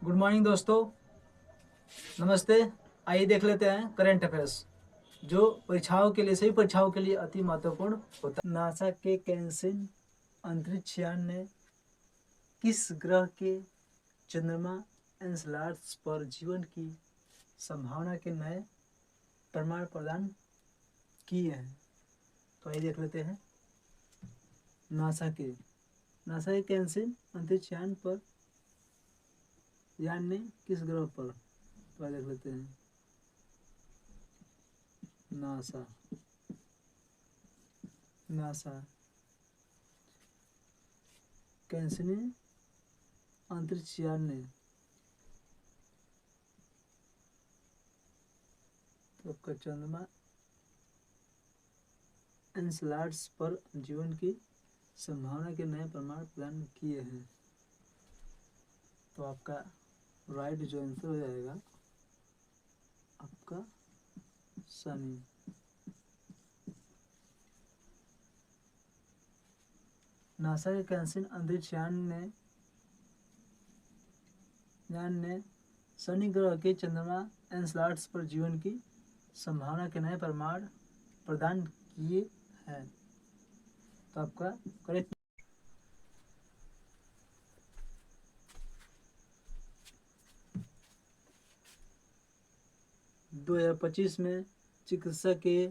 Good morning दोस्तों, नमस्ते। आइए देख लेते हैं करंट अफेयर्स जो परीक्षाओं के लिए, सभी परीक्षाओं के लिए अति महत्वपूर्ण होता है। नासा के कैंसिन अंतरिक्ष यान ने किस ग्रह के चंद्रमा एन्सेलाडस पर जीवन की संभावना के नए प्रमाण प्रदान किए हैं? तो आइए देख लेते हैं। नासा के कैंसिन अंतरिक्ष यान ने किस ग्रह पर, तो आइए देख लेते हैं। नासा कैंसिनी अंतरिक्ष यान ने तो चंद्रमा एन्सेलाडस पर जीवन की संभावना के नए प्रमाण प्रदान किए हैं। तो आपका राइट जो आंसर हो जाएगा आपका शनि। नासा के कैंसिन अंतरिक्ष यान ने शनि ग्रह के चंद्रमा एन्सेलाडस पर जीवन की संभावना के नए प्रमाण प्रदान किए हैं। तो आपका करेक्ट 2025 में चिकित्सा के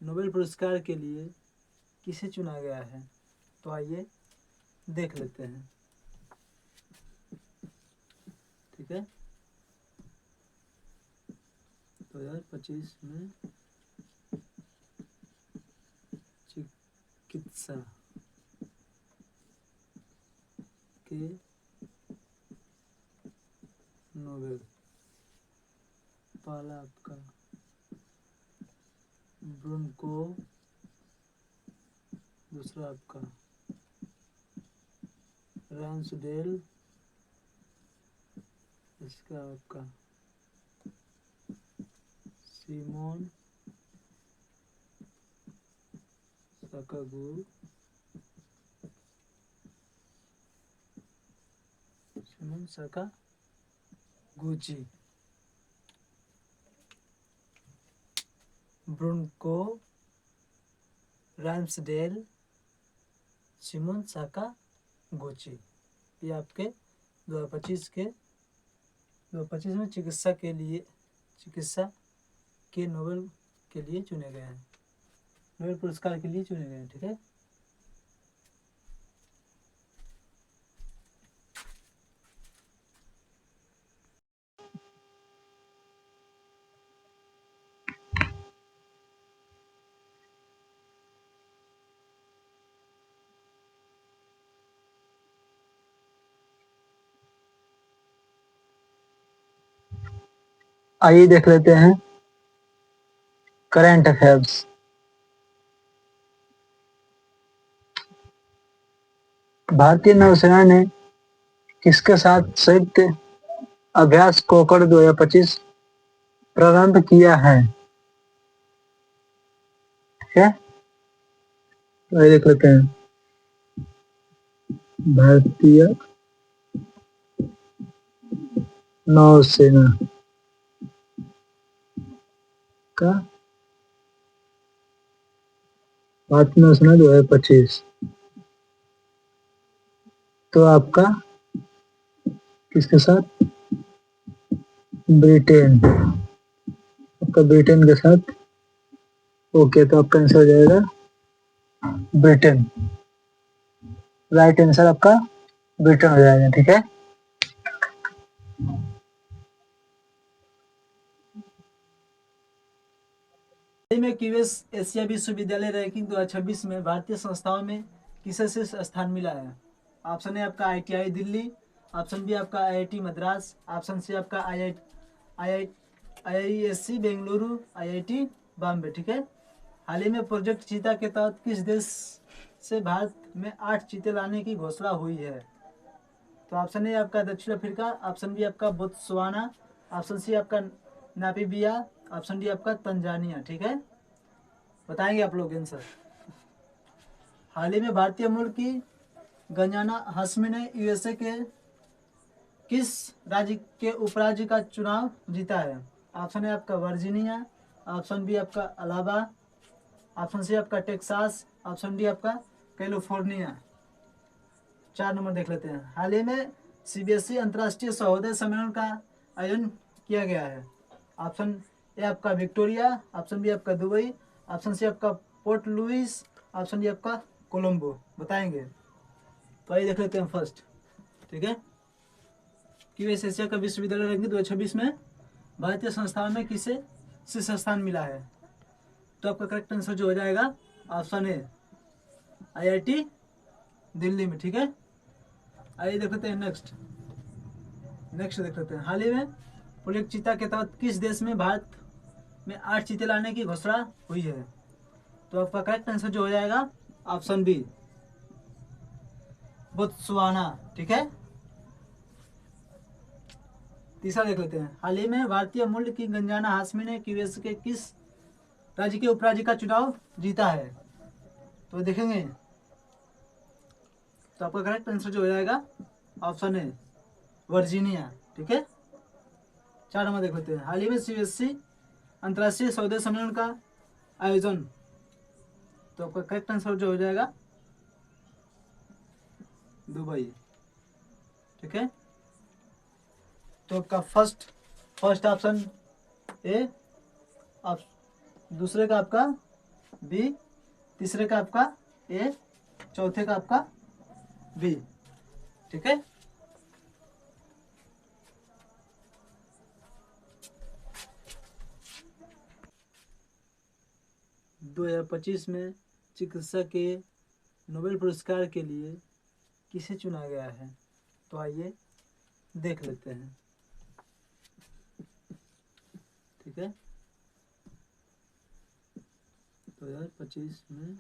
नोबेल पुरस्कार के लिए किसे चुना गया है? तो आइए देख लेते हैं। ठीक है, 2025 में चिकित्सा के नोबेल, पहला आपका ब्रुनको, दूसरा आपका रैंसडेल, इसका आपका सिमोन साकागुची। ब्रुनको, रैंसडेल, सिमोन साकागुची, ये आपके 2025 में चिकित्सा के नोबेल के लिए चुने गए हैं, नोबेल पुरस्कार के लिए चुने गए हैं। ठीक है, आइए देख लेते हैं करंट अफेयर्स। भारतीय नौसेना ने किसके साथ संयुक्त अभ्यास कोकड़ 2025 प्रारंभ किया है? ठीक है, तो ये देख लेते हैं। भारतीय नौसेना का भारतीय नौसेना 2025, तो आपका किसके साथ? ब्रिटेन, आपका ब्रिटेन के साथ। ओके, तो आपका आंसर हो जाएगा ब्रिटेन। राइट आंसर आपका ब्रिटेन हो जाएगा। ठीक है, में क्यूएस एशिया विश्वविद्यालय रैंकिंग 2026 में भारतीय संस्थाओं में किसे शीर्ष स्थान मिला है? ऑप्शन है आपका IIT दिल्ली, ऑप्शन बी आपका IIT मद्रास, ऑप्शन सी आपका IISc बेंगलुरु, IIT बॉम्बे। ठीक है, हाल ही में प्रोजेक्ट चीता के तहत किस देश से भारत में 8 चीते लाने की घोषणा हुई है? तो ऑप्शन ए आपका दक्षिण अफ्रीका, ऑप्शन बी आपका बोत्सवाना, ऑप्शन सी आपका नामीबिया, ऑप्शन डी आपका तंजानिया। ठीक है, बताएंगे आप लोग आंसर। हाल ही में भारतीय मूल की गंजाना हाशमी ने USA के किस राज्य के उपराज्य का चुनाव जीता है? ऑप्शन ए आपका वर्जीनिया, ऑप्शन बी आपका अलाबा, ऑप्शन सी आपका टेक्सास, ऑप्शन डी आपका कैलिफोर्निया। 4 नंबर देख लेते हैं। हाल ही में सीबीएसई अंतर्राष्ट्रीय सहोदय सम्मेलन का आयोजन किया गया है। ऑप्शन ए आपका विक्टोरिया, ऑप्शन बी आपका दुबई, ऑप्शन सी आपका पोर्ट लुइस, ऑप्शन डी आपका कोलंबो। बताएंगे। तो आइए देख लेते हैं फर्स्ट। ठीक है, यूएस एशिया का विश्वविद्यालय रैंकिंग 2026 में भारतीय संस्थान में किसे शीर्ष स्थान मिला है? तो आपका करेक्ट आंसर जो हो जाएगा ऑप्शन ए आईआईटी दिल्ली में। ठीक है, आइए देख लेते हैं नेक्स्ट देख लेते हैं। हाल ही में प्रोजेक्ट चीता के तहत किस देश में भारत में 8 चीते लाने की घोषणा हुई है? तो आपका करेक्ट आंसर जो हो जाएगा ऑप्शन बी बोत्सवाना। ठीक है, तीसरा देख लेते हैं। हाल ही में भारतीय मूल्य की गंजाना हाशमी ने यूएस के किस राज्य के उपराज्य का चुनाव जीता है? तो देखेंगे। तो आपका करेक्ट आंसर जो हो जाएगा ऑप्शन ए वर्जीनिया। ठीक है, 4 नंबर देख लेते हैं। हाल ही में सीबीएसई अंतर्राष्ट्रीय सौदे सम्मेलन का आयोजन। तो आपका करेक्ट आंसर जो हो जाएगा दुबई। ठीक है, तो आपका फर्स्ट ऑप्शन ए, दूसरे का आपका बी, तीसरे का आपका ए, चौथे का आपका बी। ठीक है, दो 2025 में चिकित्सा के नोबेल पुरस्कार के लिए किसे चुना गया है? तो आइए देख लेते हैं। ठीक है, 2025 में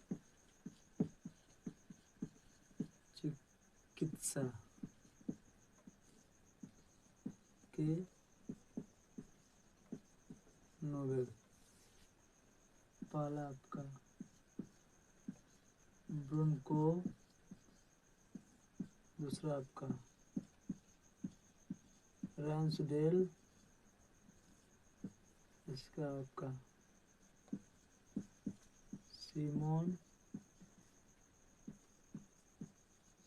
चिकित्सा के नोबेल, पहला आपका ब्रोंको, दूसरा आपका रैंसडेल, इसका आपका Simone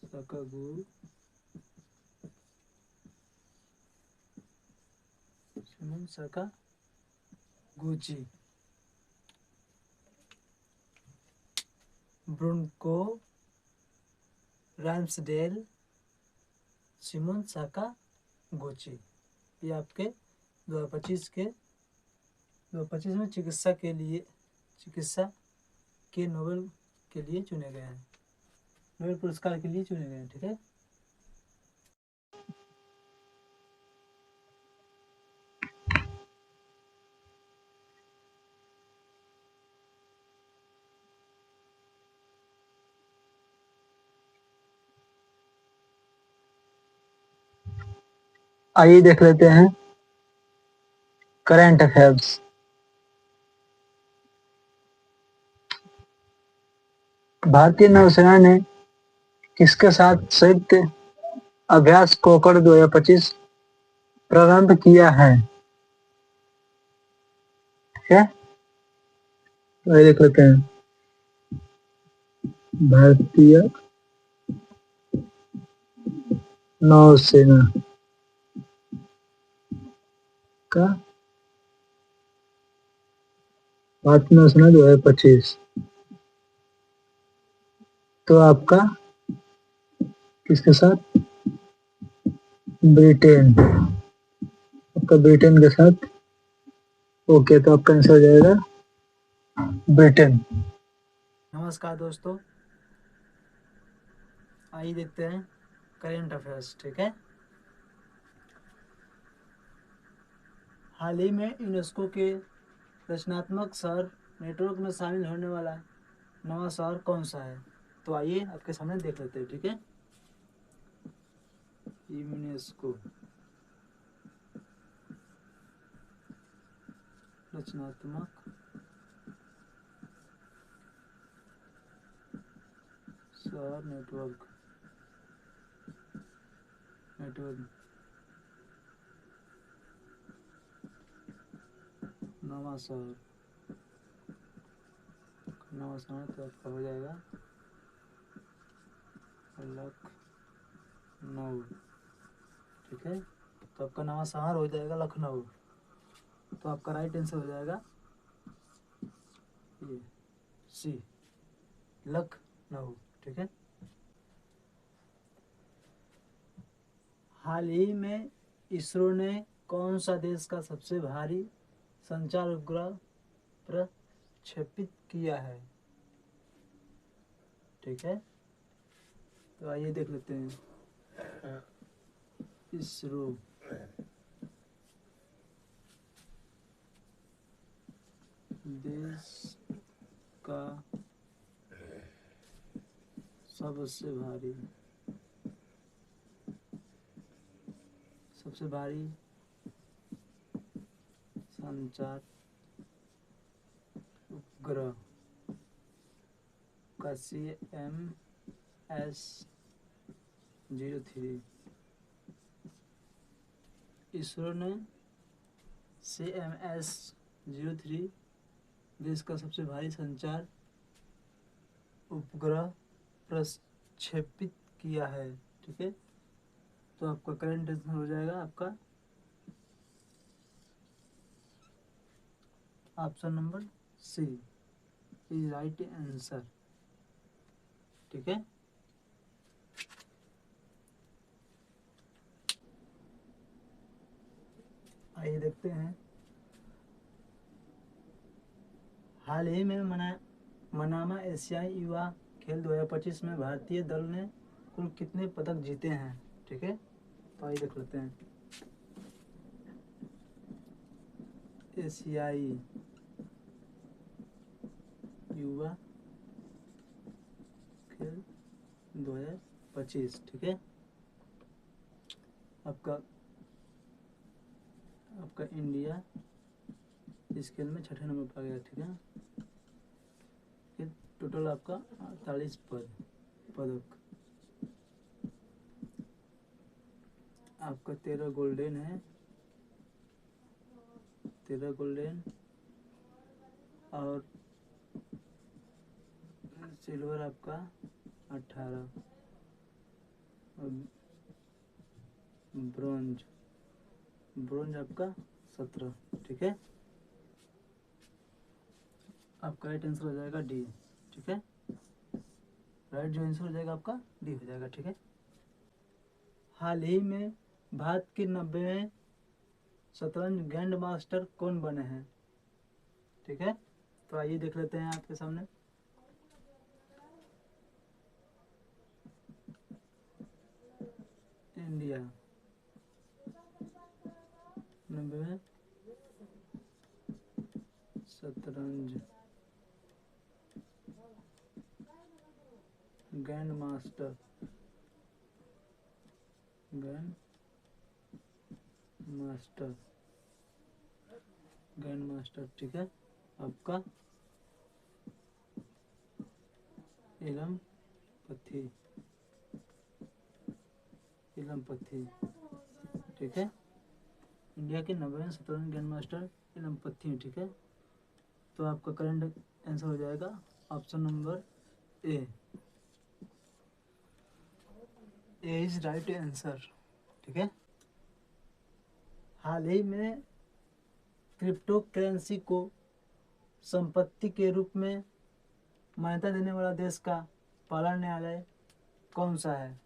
Sakaguchi, Simone Sakaguchi, Bronco, रैंसडेल, Simone Sakaguchi. ये आपके 2025 में चिकित्सा के नोबेल के लिए चुने गए हैं, नोबेल पुरस्कार के लिए चुने गए हैं। ठीक है, आइए देख लेते हैं करंट अफेयर्स। भारतीय नौसेना ने किसके साथ संयुक्त अभ्यास कोकड़ 2025 प्रारंभ किया है? ठीक है, तो ये देख लेते हैं। भारतीय नौसेना का भारतीय नौसेना 2025, तो आपका किसके साथ? ब्रिटेन, आपका ब्रिटेन के साथ। ओके, तो आपका आंसर हो जाएगा ब्रिटेन। नमस्कार दोस्तों, आइए देखते हैं करेंट अफेयर्स। ठीक है, हाल ही में यूनेस्को के रचनात्मक शहर नेटवर्क में शामिल होने वाला नवा शहर कौन सा है? तो आइए आपके सामने देख लेते हैं। ठीक है, यूनेस्को रचनात्मक शहर नेटवर्क नवा शहर, नवा शहर तो आपका हो जाएगा लखनऊ। ठीक है, तो आपका नवा शहर हो जाएगा लखनऊ। तो आपका राइट आंसर हो जाएगा ये सी, लखनऊ। ठीक है। हाल ही में इसरो ने कौन सा देश का सबसे भारी संचार उपग्रह प्रक्षेपित किया है? ठीक है, तो आइए देख लेते हैं। इसरो देश का सबसे भारी संचार उपग्रह का CMS-03। इसरो ने CMS-03 देश का सबसे भारी संचार उपग्रह प्रक्षेपित किया है। ठीक है, तो आपका करंट आंसर हो जाएगा आपका option number C is right answer. ठीक है, आइए देखते हैं। हाल ही में मनामा एशियाई युवा खेल 2025 में भारतीय दल ने कुल कितने पदक जीते हैं? ठीक है, तो आइए देख लेते हैं। एशियाई युवा खेल 2025। ठीक है, आपका इंडिया इस खेल में छठे नंबर पर आ गया। ठीक है, ये टोटल आपका 48 पदक। आपका 13 गोल्डन है, 13 गोल्डन और सिल्वर आपका 18 और ब्रोंज आपका 17। ठीक है, आपका राइट आंसर हो जाएगा डी। ठीक है, राइट जो आंसर हो जाएगा आपका डी हो जाएगा। ठीक है, हाल ही में भारत के 90वें शतरंज ग्रैंड मास्टर कौन बने हैं? ठीक है, तो आइए देख लेते हैं आपके सामने। इंडिया 90वें शतरंज ग्रैंड मास्टर। ठीक है, आपका इलम पथी। ठीक है, इंडिया के 90वें शतरंज ग्रैंड मास्टर इलम पथी। ठीक है, तो आपका करंट आंसर हो जाएगा option number A is right answer. ठीक है, हाल ही में क्रिप्टो करेंसी को संपत्ति के रूप में मान्यता देने वाला देश का पहला न्यायालय कौन सा है?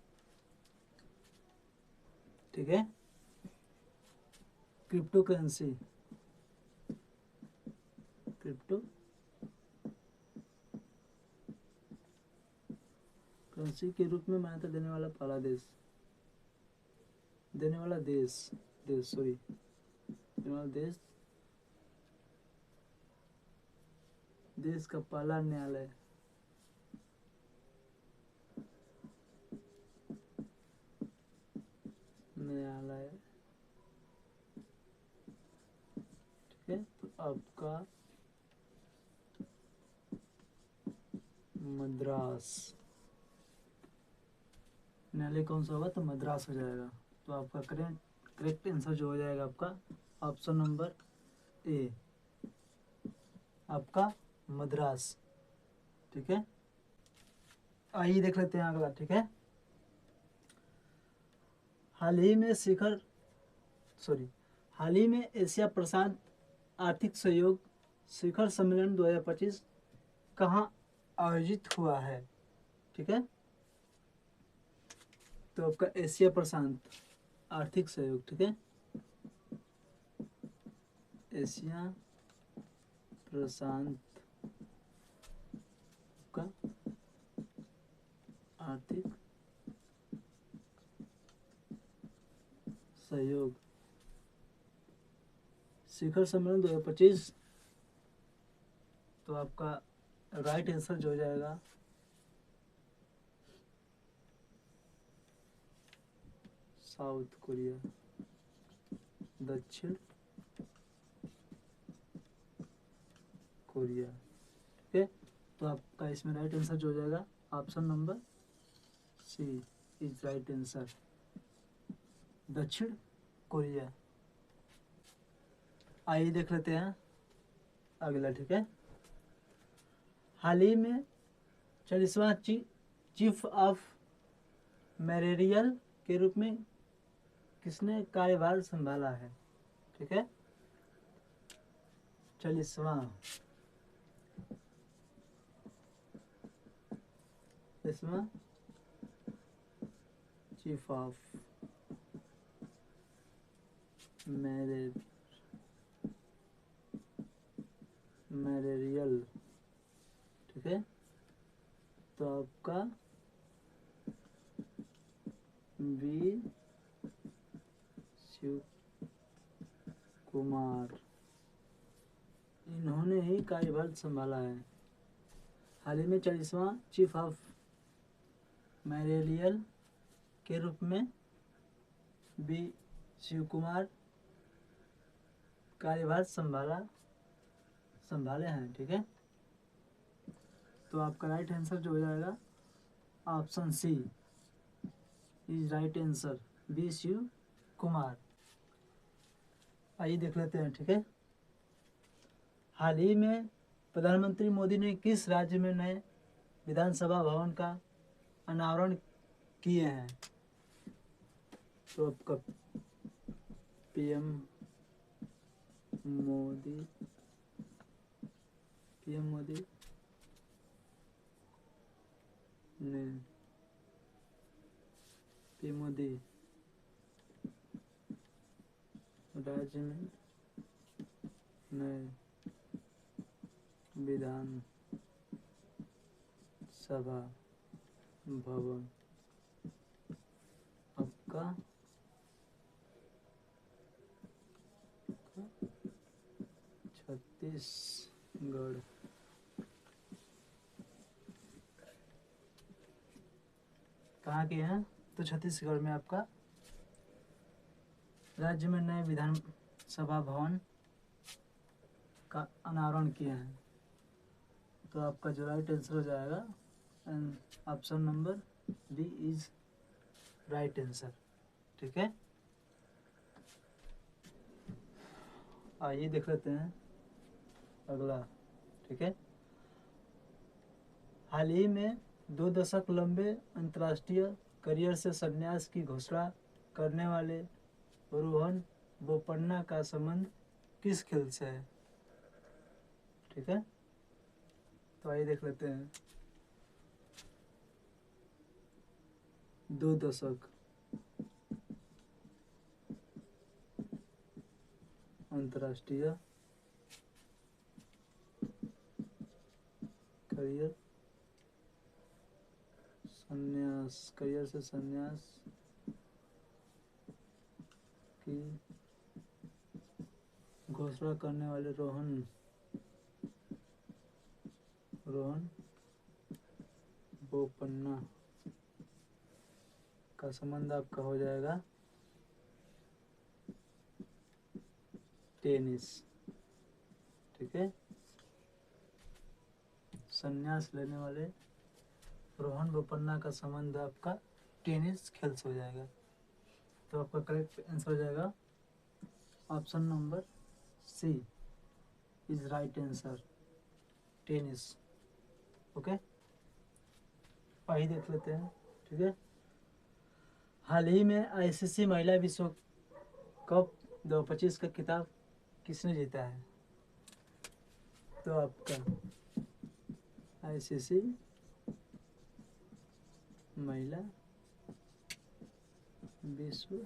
ठीक है, क्रिप्टो करेंसी के रूप में मान्यता देने वाला पहला देश देश का पहला न्यायालय ठीक है, तो आपका मद्रास न्यायालय कौन सा होगा? तो मद्रास हो जाएगा। तो आपका करेक्ट आंसर जो हो जाएगा आपका ऑप्शन नंबर ए आपका मद्रास। ठीक है, आइए देख लेते हैं अगला। ठीक है, हाल ही में हाल ही में एशिया प्रशांत आर्थिक सहयोग शिखर सम्मेलन 2025 कहाँ आयोजित हुआ है? ठीक है, तो आपका एशिया प्रशांत आर्थिक सहयोग, ठीक है, एशिया प्रशांत का आर्थिक सहयोग शिखर सम्मेलन 2025, तो आपका राइट आंसर जो हो जाएगा साउथ कोरिया, दक्षिण कोरिया। ठीक है, तो आपका इसमें राइट आंसर जो हो जाएगा option number C is right answer, दक्षिण कोरिया। आइए देख लेते हैं अगला। ठीक है, हाल ही में 40वां चीफ ऑफ मैरेरियल के रूप में किसने कार्यभार संभाला है? ठीक है, 40वां चीफ ऑफ मैरेरियल। ठीक है, तो आपका बी शिव कुमार, इन्होंने ही कार्यभार संभाला है। हाल ही में 40वां चीफ ऑफ मैरेरियल के रूप में बी शिव कुमार कार्यभार संभाले हैं। ठीक है, तो आपका राइट आंसर जो हो जाएगा option C is right answer, B Shiv Kumar. आइए देख लेते हैं। ठीक है, हाल ही में प्रधानमंत्री मोदी ने किस राज्य में नए विधानसभा भवन का अनावरण किए हैं? तो आपका पीएम मोदी ने राज्य में नए विधान सभा भवन आपका छत्तीसगढ़। कहाँ के हैं? तो छत्तीसगढ़ में आपका राज्य में नए विधानसभा भवन का अनावरण किए हैं। तो आपका जो राइट आंसर हो जाएगा option number B is right answer. ठीक है, आइए देख लेते हैं अगला। ठीक है, हाल ही में 2 दशक लंबे अंतर्राष्ट्रीय करियर से संन्यास की घोषणा करने वाले रोहन बोपन्ना का संबंध किस खेल से है? ठीक है, तो आइए देख लेते हैं। 2 दशक अंतर्राष्ट्रीय करियर से संन्यास की घोषणा करने वाले रोहन बोपन्ना का संबंध आपका हो जाएगा टेनिस। ठीक है, संन्यास लेने वाले रोहन बोपन्ना का संबंध आपका टेनिस खेल से हो जाएगा। तो आपका करेक्ट आंसर हो जाएगा option number C is right answer, tennis. Okay, वही देख लेते हैं। ठीक है, हाल ही में आईसीसी महिला विश्व कप 2025 का खिताब किसने जीता है? तो आपका आईसीसी महिला विश्व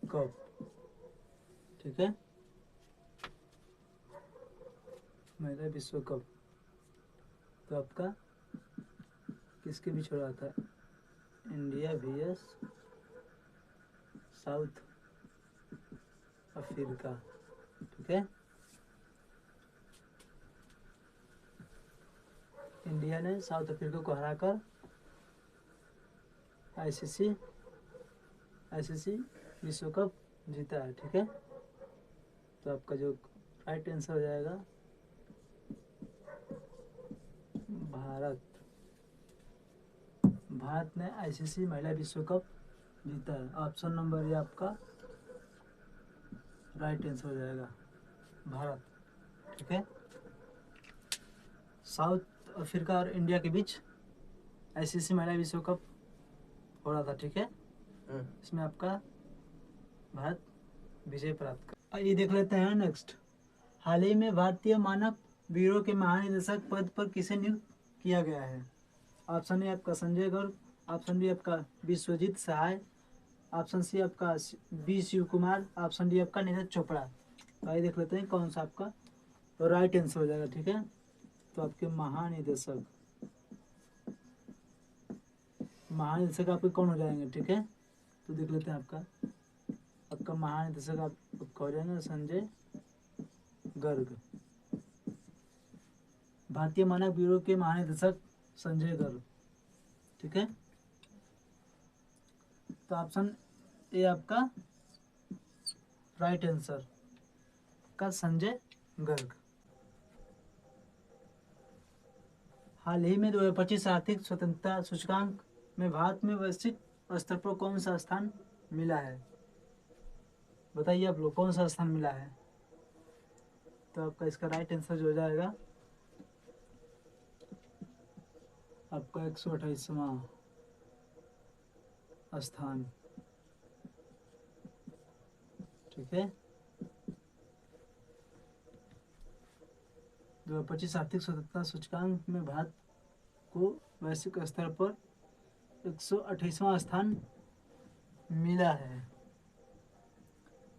कप, ठीक है, महिला विश्व कप, तो आपका किसके बीच हो रहा था? India vs south Africa. ठीक है, इंडिया ने साउथ अफ्रीका को हराकर आईसीसी विश्व कप जीता है। ठीक है, तो आपका जो राइट आंसर हो जाएगा भारत। भारत ने आईसीसी महिला विश्व कप जीता है। ऑप्शन नंबर ये आपका राइट आंसर हो जाएगा, भारत। ठीक है, साउथ अफ्रीका और इंडिया के बीच आईसीसी महिला विश्व कप हो रहा था। ठीक है, इसमें आपका भारत विजय प्राप्त कर। ये देख लेते हैं नेक्स्ट। हाल ही में भारतीय मानक ब्यूरो के महानिदेशक पद पर किसे नियुक्त किया गया है? ऑप्शन ए आपका संजय गर्ग, ऑप्शन बी आपका विश्वजीत सहाय, ऑप्शन सी आपका B Shiv Kumar, option D आपका नीरज चोपड़ा। तो आइए देख लेते हैं कौन सा आपका तो राइट आंसर हो जाएगा। ठीक है, तो आपके महानिदेशक आपके कौन हो जाएंगे? ठीक है, तो देख लेते हैं आपका महानिदेशक आपका हो जाएंगे संजय गर्ग। भारतीय मानक ब्यूरो के महानिदेशक संजय गर्ग। ठीक है, तो ऑप्शन ए आपका राइट आंसर का संजय गर्ग। हाल ही में 2025 आर्थिक स्वतंत्रता सूचकांक में भारत में वैश्विक स्तर पर कौन सा स्थान मिला है? बताइए आप लोग, कौन सा स्थान मिला है? तो आपका इसका राइट आंसर जो हो जाएगा आपका 128वां स्थान। ठीक है, 2025 आर्थिक स्वतंत्रता सूचकांक में भारत को वैश्विक स्तर पर 128वां स्थान मिला है।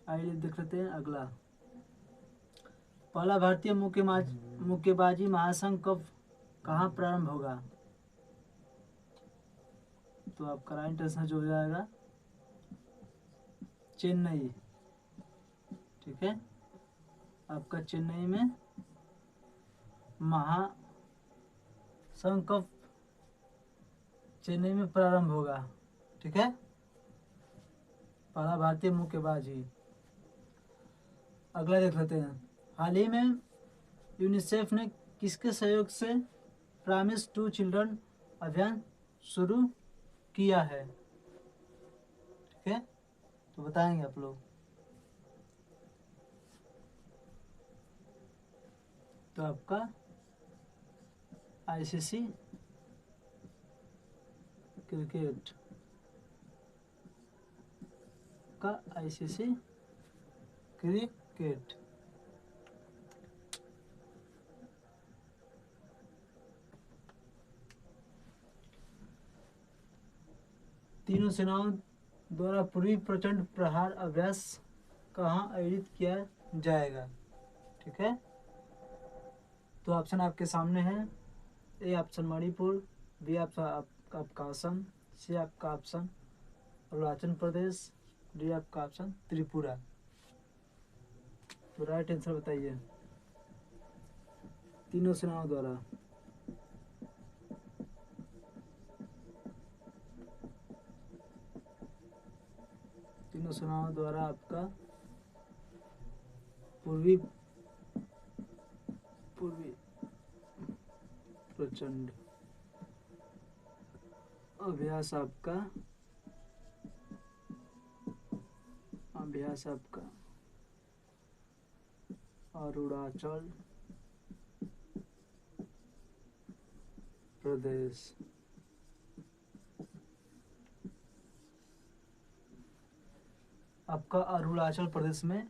आइए देख लेते हैं अगला। पहला भारतीय मुक्केबाजी महासंघ कब कहाँ प्रारंभ होगा? तो आपका राइट आंसर जो हो जाएगा चेन्नई। ठीक है, आपका चेन्नई में महासंघ कब चेन्नई में प्रारंभ होगा। ठीक है, पहला भारतीय मुक्केबाजी। अगला देख लेते हैं। हाल ही में यूनिसेफ ने किसके सहयोग से प्रॉमिस टू चिल्ड्रन अभियान शुरू किया है? ठीक है, तो बताएंगे आप लोग। तो आपका आईसीसी क्रिकेट का आईसीसी क्रिकेट तीनों सेनाओं द्वारा पूर्वी प्रचंड प्रहार अभ्यास कहाँ आयोजित किया जाएगा? ठीक है, तो ऑप्शन आपके सामने है। ए ऑप्शन मणिपुर, बी आपका असम, सी आपका ऑप्शन अरुणाचल प्रदेश, डी आपका ऑप्शन त्रिपुरा। तो राइट आंसर बताइए। तीनों सेनाओं द्वारा आपका पूर्वी प्रचंड अभ्यास आपका अरुणाचल प्रदेश। आपका अरुणाचल प्रदेश में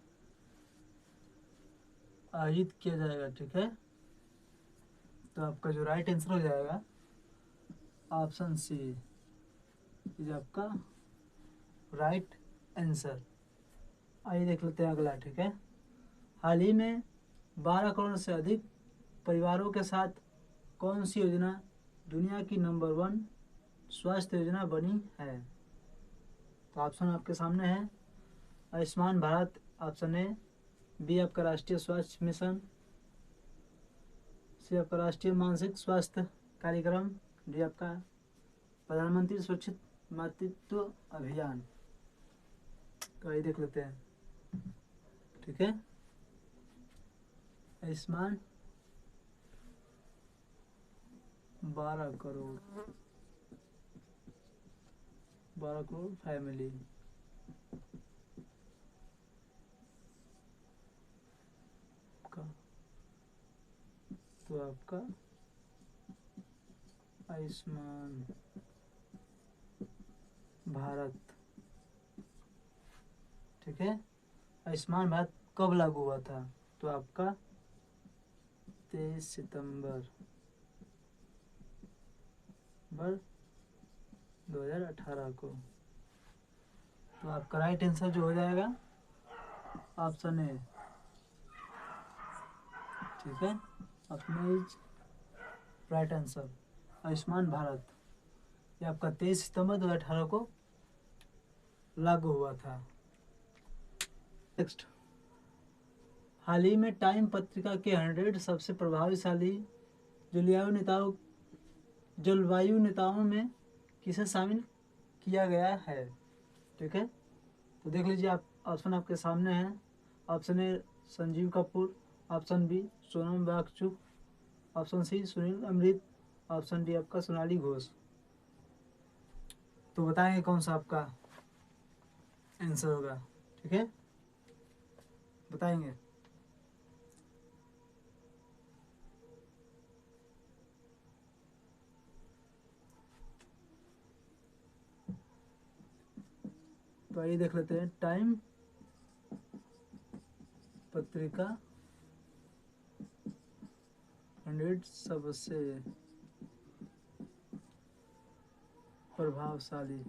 आयोजित किया जाएगा। ठीक है, तो आपका जो राइट आंसर हो जाएगा ऑप्शन सी इज आपका राइट आंसर। आइए देख लेते हैं अगला। ठीक है, हाल ही में 12 करोड़ से अधिक परिवारों के साथ कौन सी योजना दुनिया की नंबर 1 स्वास्थ्य योजना बनी है? तो ऑप्शन आपके सामने है। Ayushman Bharat option A, B आपका राष्ट्रीय स्वास्थ्य मिशन, सी आपका राष्ट्रीय मानसिक स्वास्थ्य कार्यक्रम, डी आपका प्रधानमंत्री सुरक्षित मातृत्व अभियान। तो आइए देख लेते हैं। ठीक है, आयुष्मान 12 करोड़ फैमिली का, तो आपका आयुष्मान भारत। ठीक है, आयुष्मान भारत कब लागू हुआ था? तो आपका 23 सितंबर 2018 को। तो आपका राइट आंसर जो हो जाएगा ऑप्शन ए। ठीक है, option A is right answer. Ayushman Bharat ये आपका 23 सितंबर 2018 को लागू हुआ था। नेक्स्ट, हाल ही में टाइम पत्रिका के 100 सबसे प्रभावशाली जलवायु नेताओं में किसे शामिल किया गया है? ठीक है, तो देख लीजिए, आप ऑप्शन आपके सामने हैं। Option A Sanjeev Kapoor, option B Sonam Wangchuk, option C Sunil Amrit, option D आपका सोनाली घोष। तो बताएंगे कौन सा आपका आंसर होगा। ठीक है, बताएंगे। तो आइए देख लेते हैं। टाइम पत्रिका 100 सबसे प्रभावशाली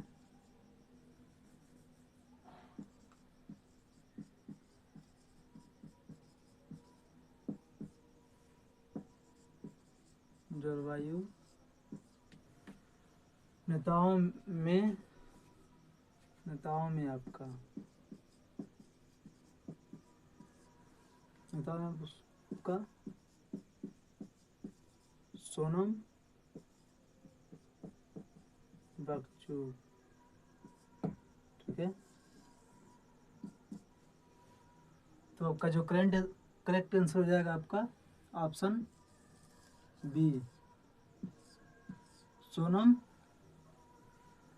जलवायु नेताओं में आपका का सोनम वांगचुक। ठीक है, तो आपका जो करेक्ट आंसर हो जाएगा आपका ऑप्शन बी सोनम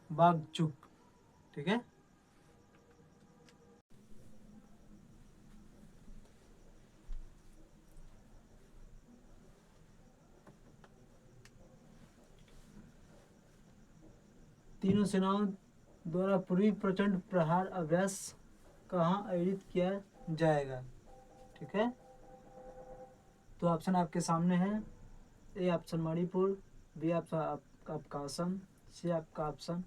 वांगचुक। ठीक है, तीनों सेनाओं द्वारा पूर्वी प्रचंड प्रहार अभ्यास कहाँ आयोजित किया जाएगा? ठीक है, तो ऑप्शन आपके सामने है। ए ऑप्शन मणिपुर, बी आपका असम, सी आपका ऑप्शन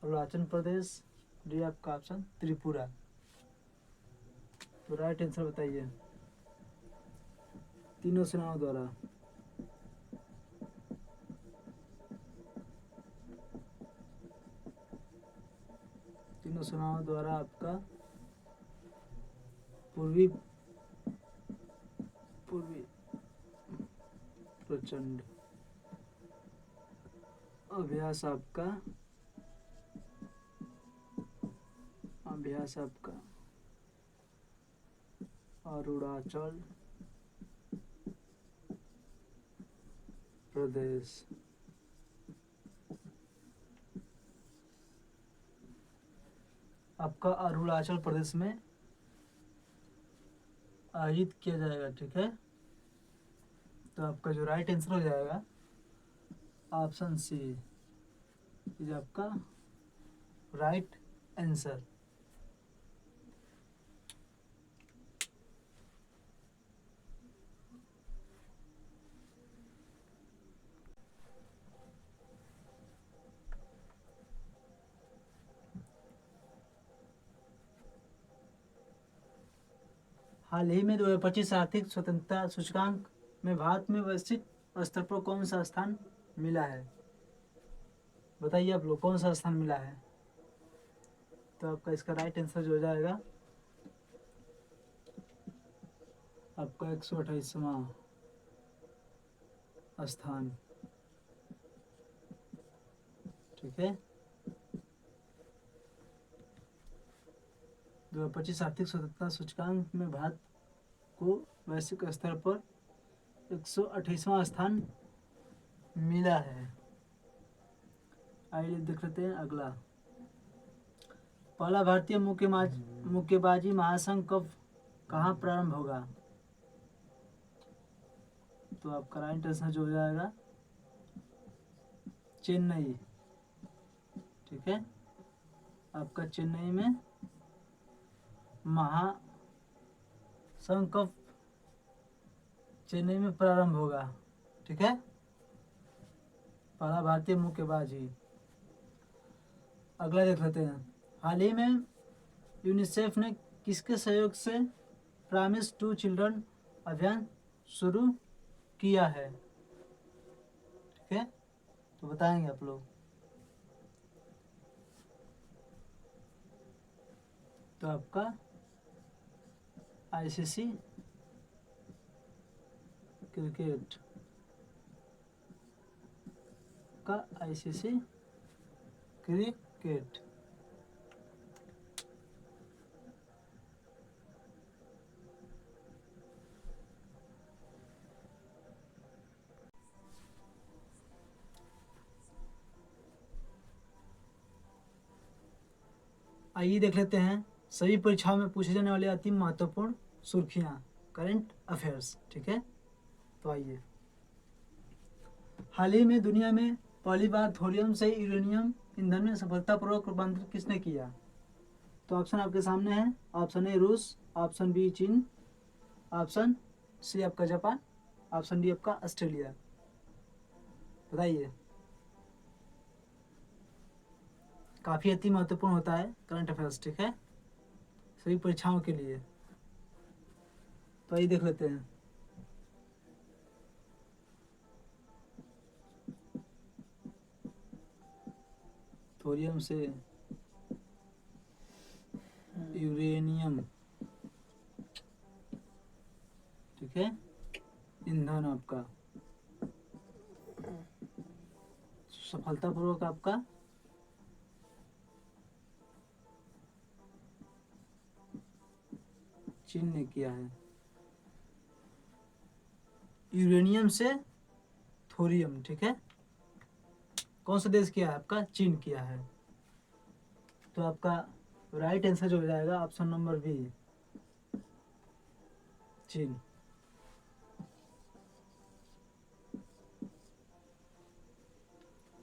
अरुणाचल प्रदेश, डी आपका ऑप्शन त्रिपुरा। तो राइट आंसर बताइए। तीनों सेनाओं द्वारा आपका पूर्वी प्रचंड अभ्यास आपका अरुणाचल प्रदेश। आपका अरुणाचल प्रदेश में आयोजित किया जाएगा। ठीक है, तो आपका जो राइट आंसर हो जाएगा ऑप्शन सी इज आपका राइट आंसर। हाल ही में 2025 आर्थिक स्वतंत्रता सूचकांक में भारत में वैश्विक स्तर पर कौन सा स्थान मिला है? बताइए आप लोग, कौन सा स्थान मिला है? तो आपका इसका राइट आंसर जो हो जाएगा आपका 128वां स्थान। ठीक है, 2025 आर्थिक स्वतंत्रता सूचकांक में भारत को वैश्विक स्तर पर 128वां स्थान मिला है। आइए देख लेते हैं अगला। पहला भारतीय मुक्केबाजी महासंघ कब कहाँ प्रारंभ होगा? तो आपका राइट आंसर जो हो जाएगा चेन्नई। ठीक है, आपका चेन्नई में महासंघ कब चेन्नई में प्रारंभ होगा। ठीक है, पहला भारतीय मुक्केबाजी। अगला देख लेते हैं। हाल ही में यूनिसेफ ने किसके सहयोग से प्रॉमिस टू चिल्ड्रन अभियान शुरू किया है? ठीक है, तो बताएंगे आप लोग। तो आपका आईसीसी क्रिकेट का आईसीसी क्रिकेट। आइए देख लेते हैं सभी परीक्षाओं में पूछे जाने वाले अति महत्वपूर्ण सुर्खियां, करंट अफेयर्स। ठीक है, तो आइए। हाल ही में दुनिया में पहली बार थोरियम से यूरेनियम ईंधन में सफलतापूर्वक रूपांतरण किसने किया? तो ऑप्शन आपके सामने है। ऑप्शन ए रूस, ऑप्शन बी चीन, ऑप्शन सी आपका जापान, ऑप्शन डी आपका ऑस्ट्रेलिया। बताइए। काफ़ी अति महत्वपूर्ण होता है करंट अफेयर्स। ठीक है, सभी परीक्षाओं के लिए। तो आइए देख लेते हैं। थोरियम से यूरेनियम, ठीक है, ईंधन आपका सफलतापूर्वक आपका चीन ने किया है। यूरेनियम से थोरियम, ठीक है, कौन सा देश किया है? आपका चीन किया है। तो आपका राइट आंसर जो हो जाएगा ऑप्शन नंबर बी, चीन।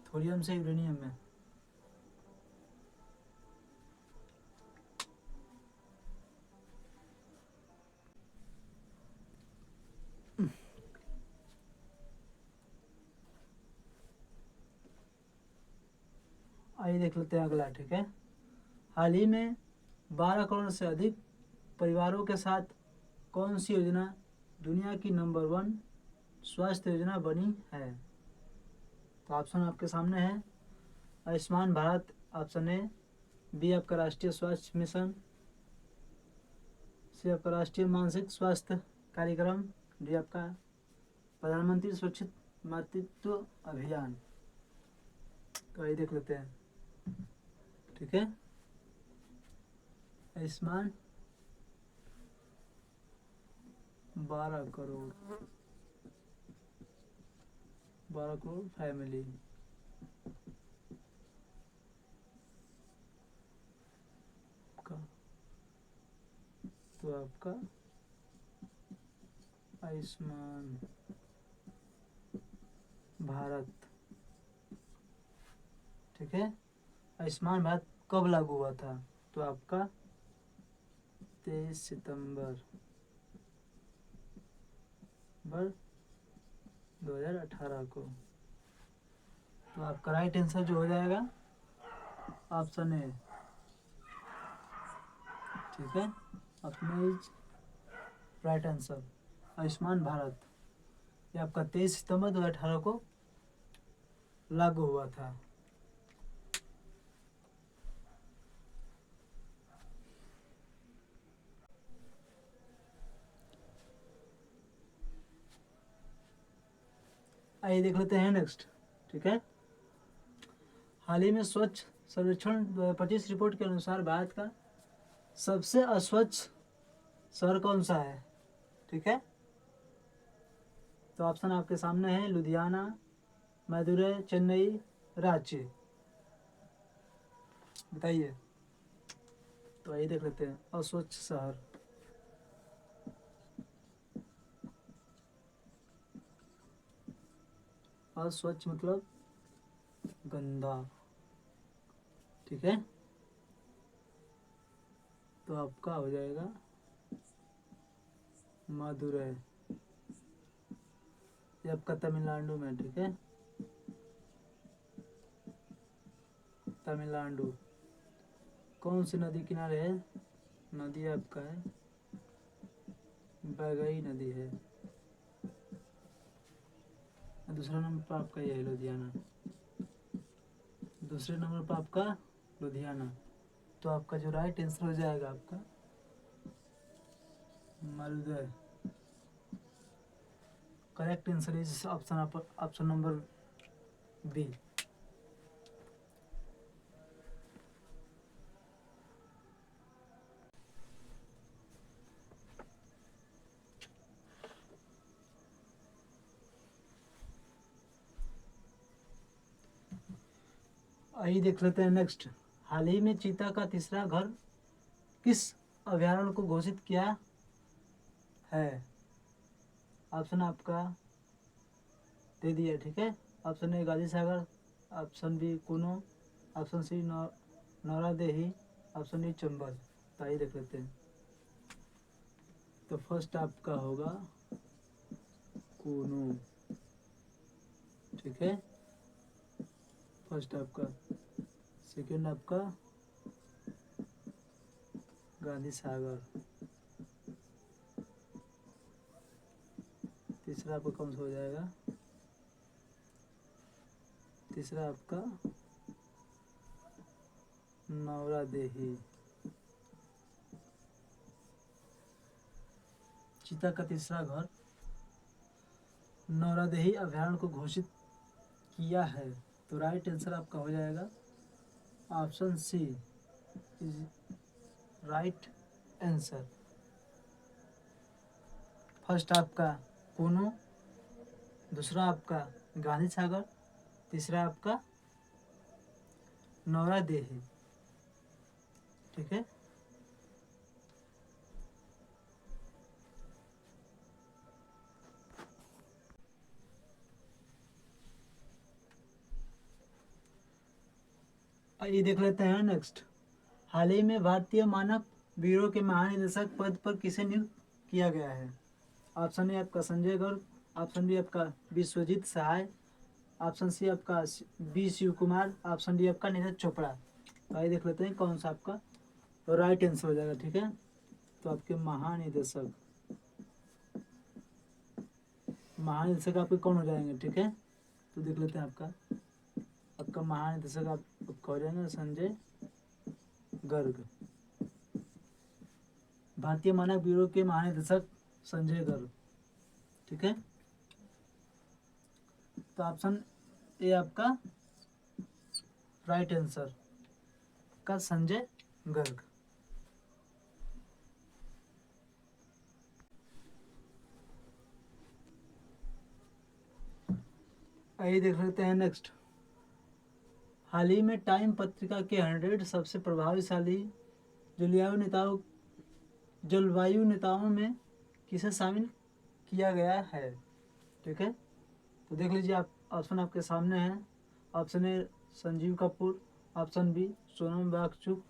थोरियम से यूरेनियम में। आइए देख लेते हैं अगला। ठीक है, हाल ही में 12 करोड़ से अधिक परिवारों के साथ कौन सी योजना दुनिया की नंबर 1 स्वास्थ्य योजना बनी है? तो ऑप्शन आपके सामने है। Ayushman Bharat, option A, B आपका राष्ट्रीय स्वास्थ्य मिशन, सी आपका राष्ट्रीय मानसिक स्वास्थ्य कार्यक्रम, डी आपका प्रधानमंत्री सुरक्षित मातृत्व अभियान। तो आइए देख लेते हैं। ठीक है, आयुष्मान 12 करोड़, 12 करोड़ फैमिली का। तो आपका आयुष्मान भारत ठीक है। आयुष्मान भारत कब लागू हुआ था? तो आपका 23 सितंबर 2018 को। तो आपका राइट आंसर जो हो जाएगा ऑप्शन ए। ठीक है, option is right answer. Ayushman Bharat ये आपका 23 सितंबर 2018 को लागू हुआ था। आइए देख लेते हैं नेक्स्ट। ठीक है, हाल ही में स्वच्छ सर्वेक्षण 2025 रिपोर्ट के अनुसार भारत का सबसे अस्वच्छ शहर कौन सा है? ठीक है, तो ऑप्शन आपके सामने है लुधियाना, मदुरै, चेन्नई, रांची। बताइए। तो आइए देख लेते हैं अस्वच्छ शहर। अस्वच्छ मतलब गंदा। ठीक है, तो आपका हो जाएगा मदुरै। ये आपका तमिलनाडु में। ठीक है, तमिलनाडु। कौन सी नदी किनारे है? नदी आपका है बैगई नदी है। दूसरा नंबर पर आपका ये है लुधियाना। दूसरे नंबर पर आपका लुधियाना। तो आपका जो राइट आंसर हो जाएगा आपका मलदह। Correct answer is option number B. आइए देख लेते हैं नेक्स्ट। हाल ही में चीता का तीसरा घर किस अभयारण्य को घोषित किया है? ऑप्शन आपका दे दिया। ठीक है, option A Gandhi Sagar, option B Kuno, option C Nauradehi, option D Chambal. तो आइए देख लेते हैं। तो फर्स्ट आपका होगा कुनो। ठीक है, फर्स्ट आपका। सेकंड आपका गांधी सागर। तीसरा आपका कौन सा हो जाएगा? तीसरा आपका नौरादेही। चीता का तीसरा घर नौरादेही अभयारण्य को घोषित किया है। तो राइट आंसर आपका हो जाएगा option C is right answer. First आपका कुनो, दूसरा आपका गांधी सागर, तीसरा आपका नौरादेही। ठीक है, आइए देख लेते हैं नेक्स्ट। हाल ही में भारतीय मानक ब्यूरो के महानिदेशक पद पर किसे नियुक्त किया गया है? ऑप्शन ए आपका संजय गर्ग, ऑप्शन बी आपका विश्वजीत सहाय, ऑप्शन सी आपका B Shiv Kumar, option D आपका नीरज चोपड़ा। तो आइए देख लेते हैं कौन सा आपका राइट आंसर हो जाएगा। ठीक है, तो आपके महानिदेशक आपके कौन हो जाएंगे? ठीक है, तो देख लेते हैं आपका महानिदेशक आपका हो जाएंगे संजय गर्ग। भारतीय मानक ब्यूरो के महानिदेशक संजय गर्ग। ठीक है, तो ऑप्शन ए आपका राइट आंसर का संजय गर्ग। आइए देख लेते हैं नेक्स्ट। हाल ही में टाइम पत्रिका के 100 सबसे प्रभावशाली जलवायु नेताओं में किसे शामिल किया गया है? ठीक है, तो देख लीजिए आप। ऑप्शन आपके सामने है। Option A Sanjeev Kapoor, option B Sonam Wangchuk,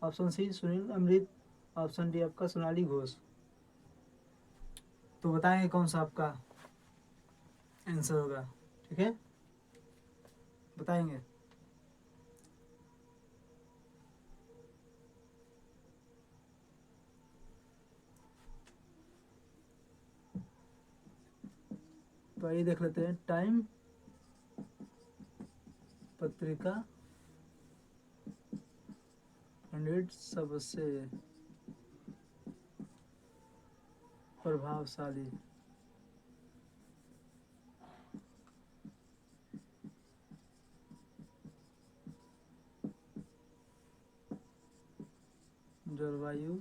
option C Sunil Amrit, option D आपका सोनाली घोष। तो बताएंगे कौन सा आपका आंसर होगा, ठीक है, बताएंगे। तो आइए देख लेते हैं, टाइम पत्रिका 100 सबसे प्रभावशाली जलवायु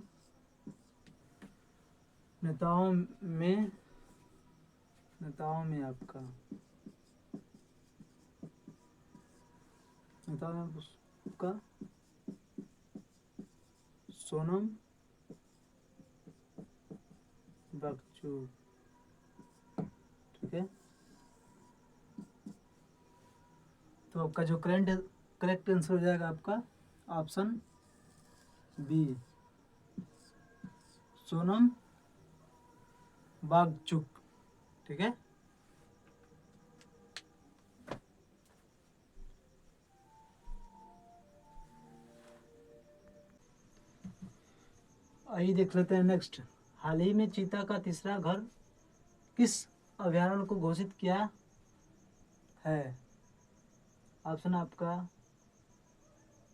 नेताओं में आपका नेताओं में आपका सोनम वांगचुक, ठीक है। तो आपका जो करेक्ट आंसर हो जाएगा आपका ऑप्शन बी सोनम वांगचुक, ठीक है। आइए देख लेते हैं नेक्स्ट, हाल ही में चीता का तीसरा घर किस अभयारण्य को घोषित किया है। ऑप्शन आपका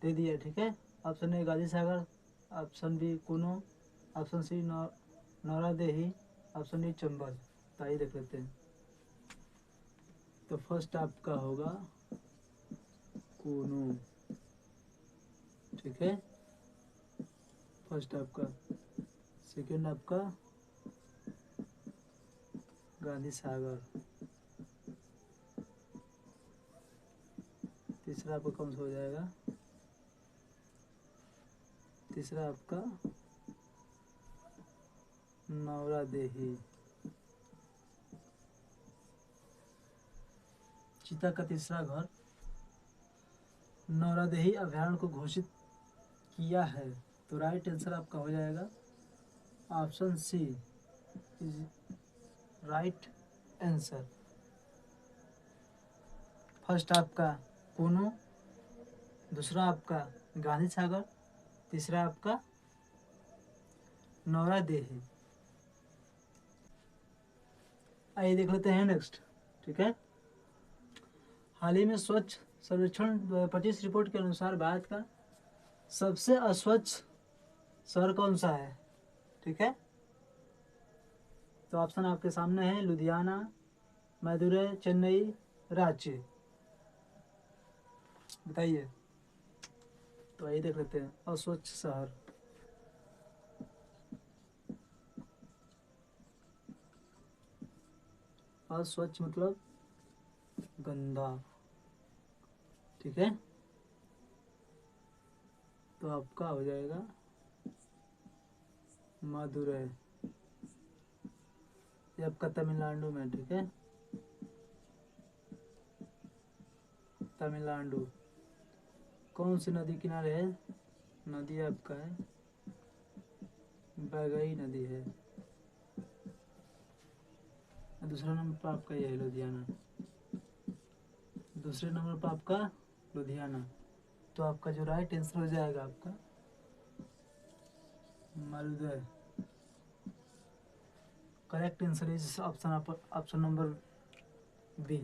दे दिया, ठीक है। Option A Gandhi Sagar, option B Kuno, option C Nauradehi, option D Chambal. तो आइए देख लेते हैं। तो फर्स्ट आपका होगा कुनो, ठीक है, फर्स्ट आपका। सेकेंड आपका गांधी सागर, तीसरा आपका कौन सा हो जाएगा, तीसरा आपका नौरादेही। चीता का तीसरा घर नौरादेही अभयारण्य को घोषित किया है। तो राइट आंसर आपका हो जाएगा option C is right answer. First आपका कुनो, दूसरा आपका गांधी सागर, तीसरा आपका नौरादेही। आइए देख लेते हैं नेक्स्ट, ठीक है। हाल ही में स्वच्छ सर्वेक्षण 2025 रिपोर्ट के अनुसार भारत का सबसे अस्वच्छ शहर कौन सा है, ठीक है। तो ऑप्शन आपके सामने है, लुधियाना, मदुरै, चेन्नई, रांची। बताइए। तो आइए देख लेते हैं, अस्वच्छ शहर। अस्वच्छ मतलब गंदा, ठीक है। तो आपका हो जाएगा मदुरै, ये आपका तमिलनाडु में, ठीक है, तमिलनाडु। कौन सी नदी किनारे है, नदी आपका है बैगई नदी है। दूसरा नंबर पर आपका ये है लुधियाना, दूसरे नंबर पर आपका लुधियाना। तो आपका जो राइट आंसर हो जाएगा आपका Madurai. Correct answer is option number B.